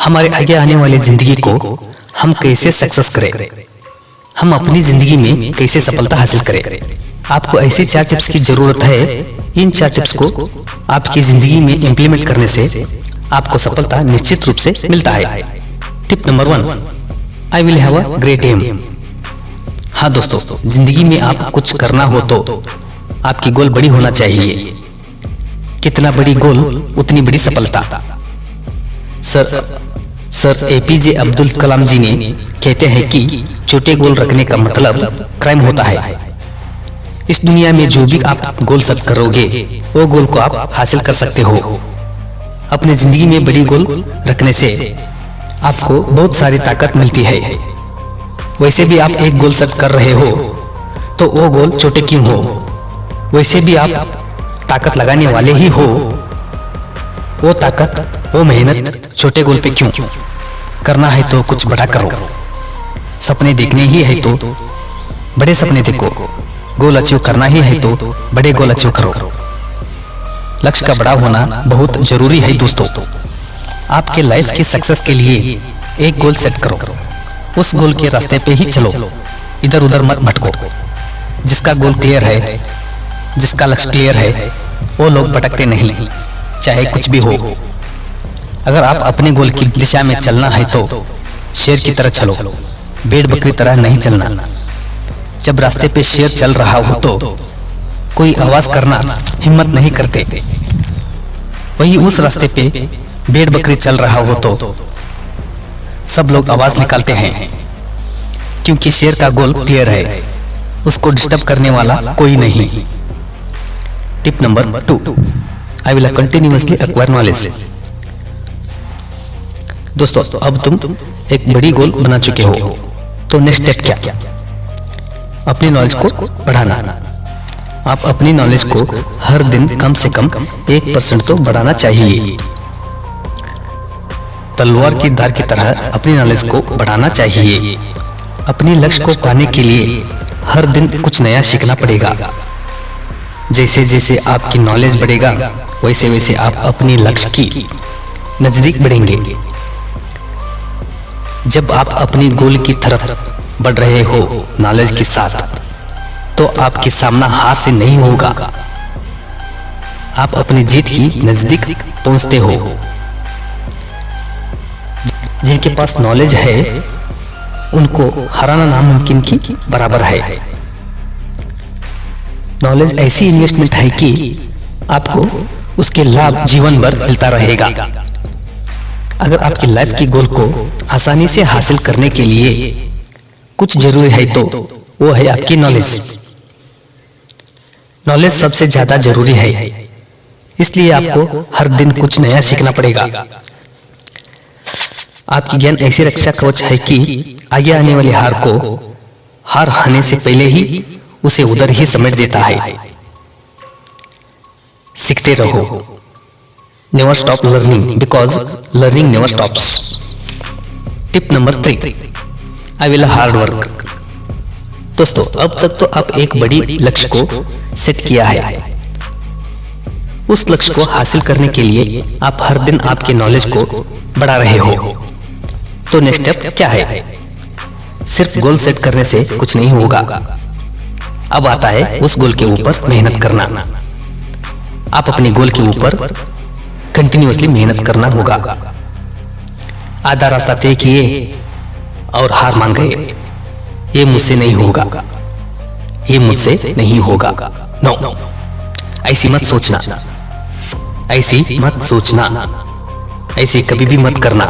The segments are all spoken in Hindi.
हमारे आगे आने वाली जिंदगी को हम कैसे सक्सेस करें, हम अपनी जिंदगी में कैसे सफलता हासिल करें। आपको ऐसे 4 टिप्स की जरूरत है। इन 4 टिप्स को आपकी जिंदगी में इम्प्लीमेंट करने से आपको सफलता निश्चित रूप से मिलता है। Tip number 1, I will have a great aim. हाँ दोस्तों, जिंदगी में आप कुछ करना हो तो आपकी गोल बड़ी होना चाहिए। कितना बड़ी गोल उतनी बड़ी सफलता। सर एपीजे अब्दुल कलाम जी ने कहते हैं कि छोटे गोल रखने का मतलब क्राइम होता है। इस दुनिया में जो भी आप गोल सेट करोगे वो गोल को आप हासिल कर सकते हो। अपनी जिंदगी में बड़ी गोल रखने से आपको बहुत सारी ताकत मिलती है। वैसे भी आप एक गोल सेट कर रहे हो तो वो गोल छोटे क्यों हो, वैसे भी आप ताकत लगाने वाले ही हो। वो ताकत, वो मेहनत छोटे गोल पे क्यों? करना है तो कुछ बड़ा करो। सपने देखने ही है तो बड़े सपने देखो। गोल अचीव करना ही है तो बड़े गोल अचीव करो। लक्ष्य का बड़ा होना बहुत जरूरी है दोस्तों। आपके लाइफ की सक्सेस के लिए एक गोल सेट करो। उस गोल के रास्ते पे ही चलो, इधर उधर मत भटको। जिसका गोल क्लियर है, जिसका लक्ष्य क्लियर है, वो लोग भटकते नहीं, चाहे कुछ भी हो। अगर आप अपने गोल की दिशा में चलना है तो शेर की तरह चलो, भेड़ बकरी तरह नहीं चलना। जब रास्ते पे शेर चल रहा हो तो कोई आवाज करना हिम्मत नहीं करते। वही उस रास्ते पे भेड़ बकरी चल रहा हो तो सब लोग आवाज निकालते हैं, क्योंकि शेर का गोल क्लियर है, उसको डिस्टर्ब करने वाला कोई नहीं। Tip number 2, I will continuously acquire knowledge. दोस्तों, अब तुम एक बड़ी गोल बना चुके हो तो नेक्स्ट स्टेप क्या? अपनी नॉलेज को बढ़ाना। आप अपनी नॉलेज को हर दिन कम से कम 1% तो बढ़ाना चाहिए। तलवार की धार की तरह अपनी नॉलेज को बढ़ाना चाहिए। अपने लक्ष्य को पाने के लिए हर दिन कुछ नया सीखना पड़ेगा। जैसे जैसे आपकी नॉलेज बढ़ेगा वैसे वैसे आप अपने लक्ष्य की नजदीक बढ़ेंगे। जब आप अपनी गोल की तरफ बढ़ रहे हो नॉलेज के साथ, तो आपके सामना हार से नहीं होगा। आप अपनी जीत की नजदीक पहुंचते हो। जिनके पास नॉलेज है उनको हराना नामुमकिन की बराबर है। नॉलेज ऐसी इन्वेस्टमेंट है कि आपको उसके लाभ जीवन भर मिलता रहेगा। अगर आपकी लाइफ की गोल को आसानी से हासिल करने के लिए कुछ जरूरी है तो वो है आपकी नॉलेज। नॉलेज सबसे ज्यादा जरूरी है, इसलिए आपको हर दिन कुछ नया सीखना पड़ेगा। आपकी ज्ञान ऐसी रक्षा कवच है कि आगे आने वाली हार को हार आने से पहले ही उसे उधर ही समेट देता है। सीखते रहो। Never stop learning because learning never stops. Tip number 3, I will hard work. दोस्तों, अब तक तो आप एक बड़ी लक्ष्य को सेट किया है। उस लक्ष्य को हासिल करने के लिए आप हर दिन आपके नॉलेज को बढ़ा रहे हो। तो नेक्स्ट स्टेप क्या है? सिर्फ गोल सेट करने से कुछ नहीं होगा। अब आता है उस गोल के ऊपर मेहनत करना। आप अपने गोल के ऊपर कंटिन्यूअसली मेहनत करना होगा। आधा रास्ता तय किए और हार मान गए, ये मुझसे नहीं होगा, ये मुझसे नहीं होगा। नो, ऐसी मत सोचना, ऐसी मत सोचना, ऐसे कभी भी मत करना।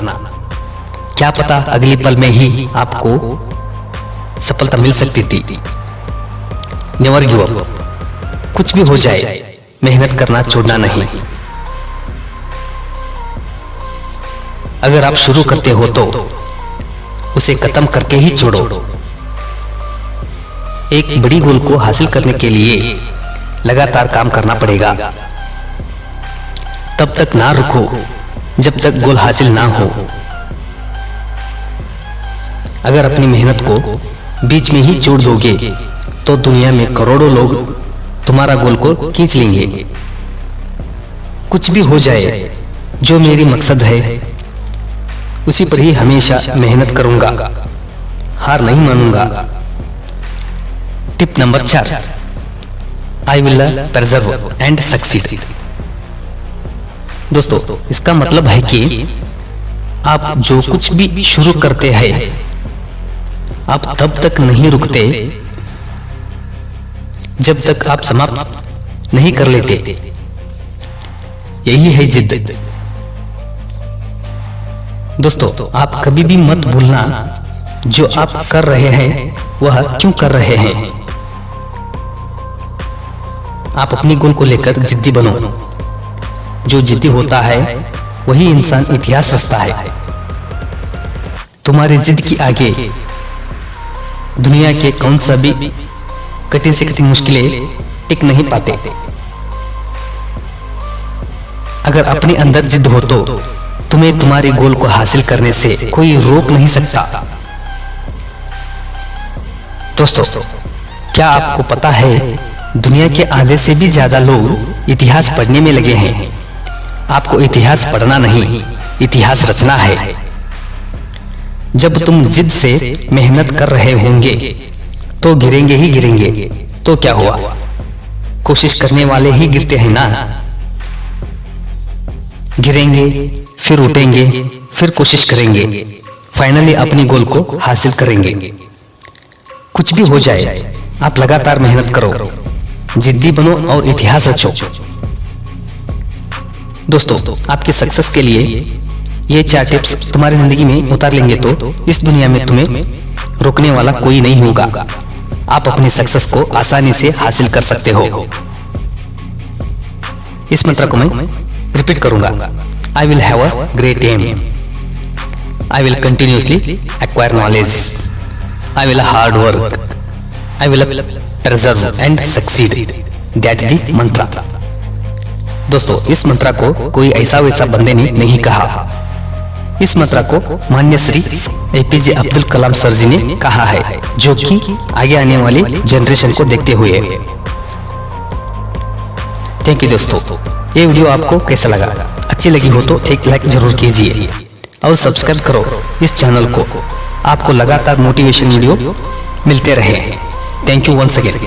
क्या पता अगले पल में ही आपको सफलता मिल सकती थी। Never give up. कुछ भी हो जाए मेहनत करना छोड़ना नहीं। अगर आप शुरू करते हो तो उसे खत्म करके ही छोड़ो। एक बड़ी गोल को हासिल करने के लिए लगातार काम करना पड़ेगा। तब तक ना रुको जब तक गोल हासिल ना हो। अगर अपनी मेहनत को बीच में ही छोड़ दोगे तो दुनिया में करोड़ों लोग तुम्हारा गोल को खींच लेंगे। कुछ भी हो जाए, जो मेरी मकसद है उसी पर ही हमेशा मेहनत करूंगा, हार नहीं मानूंगा। Tip number 4, I will persevere and succeed. दोस्तों, इसका मतलब है कि आप जो कुछ भी शुरू करते हैं, आप तब तक नहीं रुकते जब तक आप समाप्त नहीं कर लेते। यही है जिद। दोस्तों, आप कभी भी मत भूलना जो आप कर रहे हैं वह क्यों कर रहे हैं। आप अपनी गोल को लेकर जिद्दी बनो। जो जिद्दी होता है वही इंसान इतिहास रचता है। तुम्हारी जिद की आगे दुनिया के कौन सा भी कठिन से कठिन मुश्किलें टिक नहीं पाते। अगर अपने अंदर जिद हो तो तुम्हें तुम्हारे गोल को हासिल करने से कोई रोक नहीं सकता। दोस्तों, क्या आपको पता है दुनिया के आधे से भी ज्यादा लोग इतिहास पढ़ने में लगे हैं। आपको इतिहास पढ़ना नहीं, इतिहास रचना है। जब तुम जिद से मेहनत कर रहे होंगे तो गिरेंगे ही गिरेंगे, तो क्या हुआ, कोशिश करने वाले ही गिरते हैं ना। गिरेंगे, फिर उठेंगे, फिर कोशिश करेंगे, फाइनली अपनी गोल को हासिल करेंगे। कुछ भी हो जाए, आप लगातार मेहनत करो, जिद्दी बनो और इतिहास रचो। दोस्तों, आपकी सक्सेस के लिए ये 4 टिप्स तुम्हारी जिंदगी में उतार लेंगे तो इस दुनिया में तुम्हें रोकने वाला कोई नहीं होगा। आप अपनी सक्सेस को आसानी से हासिल कर सकते हो। इस मंत्र को मैं रिपीट करूंगा। I will have a great aim, I will continuously acquire knowledge, I will hard work, I will persevere and succeed. That the mantra. दोस्तों, इस मंत्र को कोई ऐसा वैसा बंदे ने नहीं कहा। इस मंत्र को माननीय श्री एपीजे अब्दुल कलाम सर जी ने कहा है, जो कि आगे आने वाली जनरेशन को देखते हुए। थैंक यू दोस्तों। ये वीडियो आपको कैसा लगा? अच्छी लगी हो तो एक लाइक जरूर कीजिए और सब्सक्राइब करो इस चैनल को। आपको लगातार मोटिवेशन वीडियो मिलते रहे। Thank you once again.